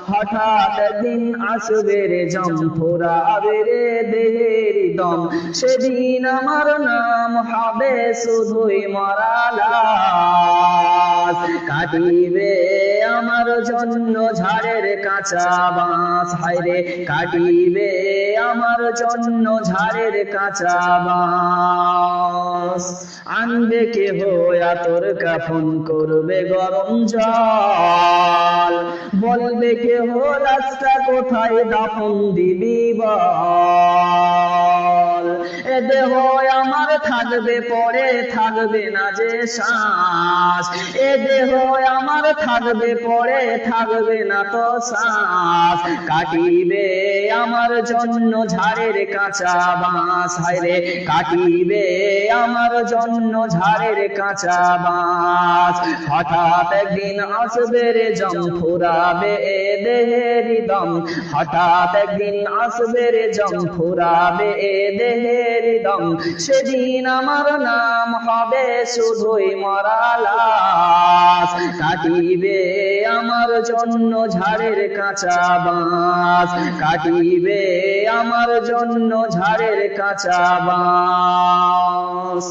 হঠাৎ একদিন আসবে রে জম, ফুরাবে রে দেহের দম, সেদিন আমার নাম হবে শুধুই মরা লাশ। কাটিবে আমার জন্য ঝাড়ের কাঁচা বাঁশ, হায়রে কাটিবে আমার জন্য ঝাড়ের কাঁচা বাঁশ। আনবে কেহ আতর কাফন, করবে গরম জল, বলবে কেহ লাশটা কোথায় দাফন দিবি বল। এ দেহ আমার থাকবে পরে, থাকবে না যে শ্বাস, এ দেহ আমার থাকবে পরে, থাকবে না তো শ্বাস। কাটিবে আমার জন্য ঝাড়ের কাঁচা বাঁশ, হায়রে কাটিবে আমার জন্য ঝাড়ের কাঁচা বাঁশ। হঠাৎ একদিন আসবে রে জম, ফুরাবে এ দেহের দম, হঠাৎ একদিন আসবে রে জম, ফুরাবে এ দেহের দম, সেদিন আমার নাম হবে শুধুই মরা লাশ। কাটিবে আমার জন্য ঝাড়ের কাঁচা বাঁশ, কাটিবে আমার জন্য ঝাড়ের কাঁচা বাঁশ।